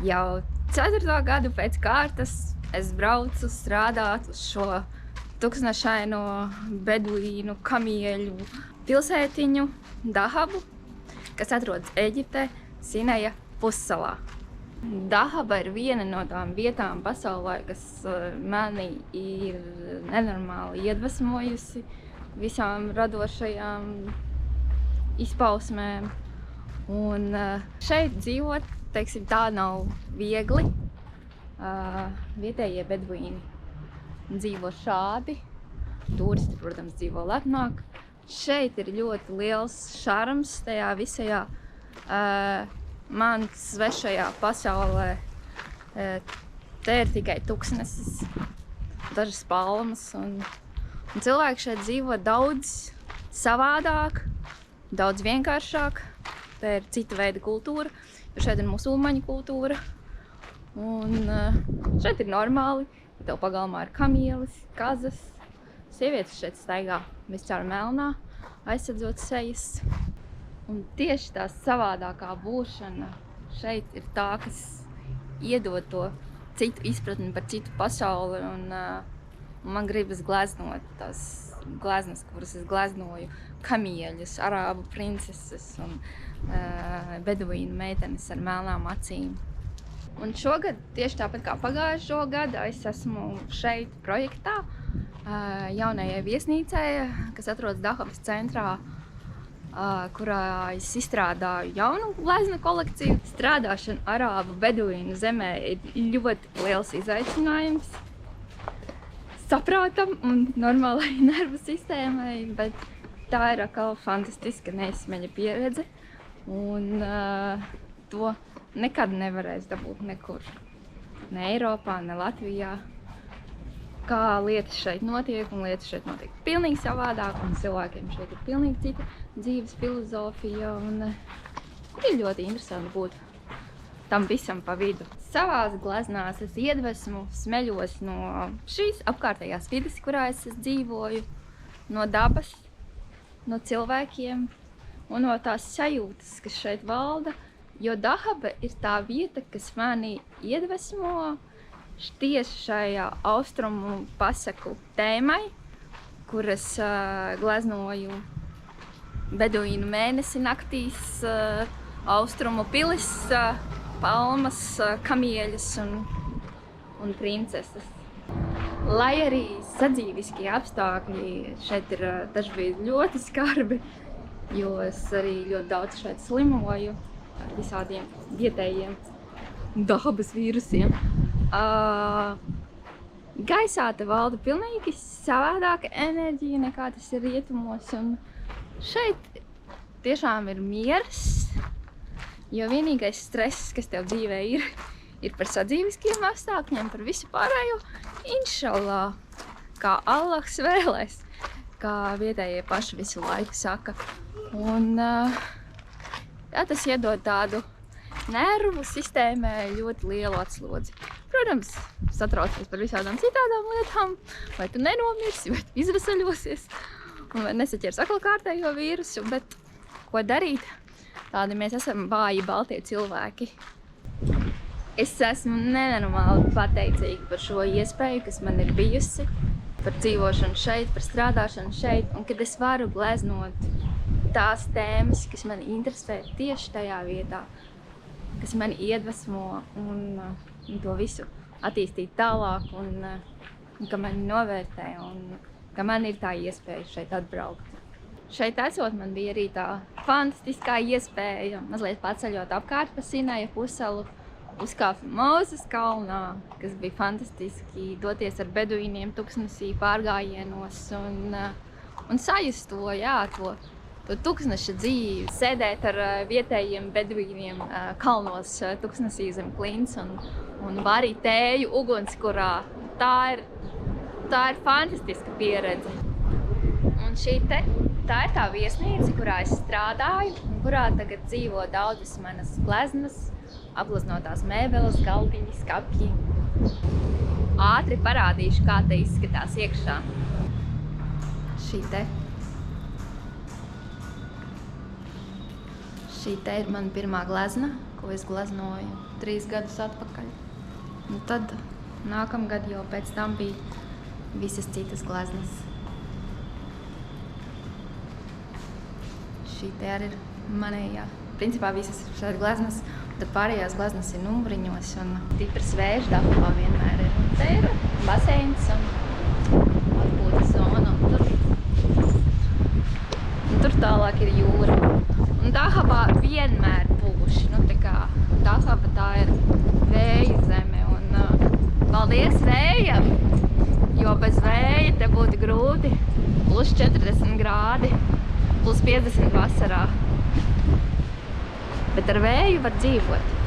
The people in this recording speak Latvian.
Jau 4. gadu pēc kārtas es braucu strādāt uz šo tūkstnešaino beduīnu kamieļu pilsētiņu Dahabu, kas atrodas Eģiptē, Sinaja pussalā. Dahaba ir viena no tām vietām pasaulē, kas mani ir nenormāli iedvesmojusi visām radošajām izpausmēm. Un šeit dzīvot, teiksim, tā nav viegli. Vietējie beduīni dzīvo šādi. Turisti, protams, dzīvo lepnāk. Šeit ir ļoti liels šarms tajā visajā man svešajā pasaulē. Te ir tikai tuksnesis, dažas palmas, un cilvēki šeit dzīvo daudz savādāk, daudz vienkāršāk. Te ir cita veida kultūra, jo šeit ir musulmaņu kultūra. Un šeit ir normāli, ja tev pagalmā ir kamielis, kazas. Sievietes šeit staigā viscaur melnā, aizsardzot sejas. Un tieši tā savādākā būšana šeit ir tā, kas iedod to citu izpratni par citu pasauli. Un man gribas gleznot tās gleznas, kuras es gleznoju, kamieļus, arābu princeses un beduīnu meitenes ar melnām acīm. Un šogad, tieši tāpat kā pagājušo gadu, es esmu šeit projektā jaunajai viesnīcai, kas atrodas Dahabas centrā, kurā es izstrādāju jaunu gleznu kolekciju. Strādāšana arābu beduīnu zemē ir ļoti liels izaicinājums saprātam un normālai nervu sistēmai, bet tā ir atkal fantastiska neizsmeļa pieredze. Un to nekad nevarēs dabūt nekur. Ne Eiropā, ne Latvijā. Kā lietas šeit notiek, un lietas šeit notiek pilnīgi savādāk, un cilvēkiem šeit ir pilnīgi cita dzīves filozofija, un ir ļoti interesanti būt tam visam pa vidu. Savās gleznās es iedvesmu smeļos no šīs apkārtējās vides, kurā es dzīvoju, no dabas, no cilvēkiem un no tās sajūtas, kas šeit valda, jo Dahaba ir tā vieta, kas mani iedvesmo tieši šajā austrumu pasaku tēmai, kuras gleznoju beduīnu mēnesi naktīs, austrumu pilis, palmas, kamieļus un princeses. Lai arī sadzīviskie apstākļi šeit ir dažreiz ļoti skarbi, jo es arī ļoti daudz šeit slimoju ar visādiem vietējiem Dahabas vīrusiem. Gaisā te valda pilnīgi savādāka enerģija nekā tas ir rietumos, un šeit tiešām ir miers, jo vienīgais stress, kas tev dzīvē ir par sadzīviskiem apstākļiem, par visu pārējo, inšallā, kā Allahs vēlēs, kā vietējie paši visu laiku saka. Un jā, tas iedod tādu nervu sistēmai ļoti lielu atslodzi. Protams, satraucies par visādām citādām lietām, vai tu nenomirsi, vai tu izvesaļosies, un vai nesaķers atkal kārtējo vīrusu, bet ko darīt? Tādi mēs esam vāji baltie cilvēki. Es esmu nenormāli pateicīga par šo iespēju, kas man ir bijusi, par dzīvošanu šeit, par strādāšanu šeit, un kad es varu gleznot tās tēmas, kas man interesē tieši tajā vietā, kas man iedvesmo un to visu attīstīt tālāk, un ka mani novērtē, un ka man ir tā iespēja šeit atbraukt. Šeit esot, man bija arī tā fantastiskā iespēja mazliet paceļot apkārt pa Sinaja pussalu, uzkāpt Mozes kalnā, kas bija fantastiski, doties ar beduīniem tuksnesī pārgājienos un sajust to, jā, to tuksneša dzīvi, sēdēt ar vietējiem beduīniem kalnos tuksnesī zem klints un varīt tēju ugunskurā. Tā ir fantastiska pieredze. Un tā ir tā viesnīca, kurā es strādāju, un kurā tagad dzīvo daudzas manas gleznas, apgleznotās mēbeles, galdiņi, skapji. Ātri parādīšu, kā te izskatās iekšā. Šī te ir mana pirmā glezna, ko ko es gleznoju 3 gadus atpakaļ. Un tad nākamgad jau pēc tam bija visas citas gleznas. Šī te arī ir manējā. Principā visas šādi gleznas, tad pārējās gleznas ir numuriņos un stiprs vējš Daugavā vienmēr ir. Un te ir baseins un atpūtas zona. Un tur tālāk ir jūra. Un Daugavā vienmēr pūš. Nu, tā kā Daugava tā ir vēja zeme un paldies vējam, jo bez vēja te būtu grūti. Plus 40 grādi, plus 50 vasarā. Bet ar vēju var dzīvot.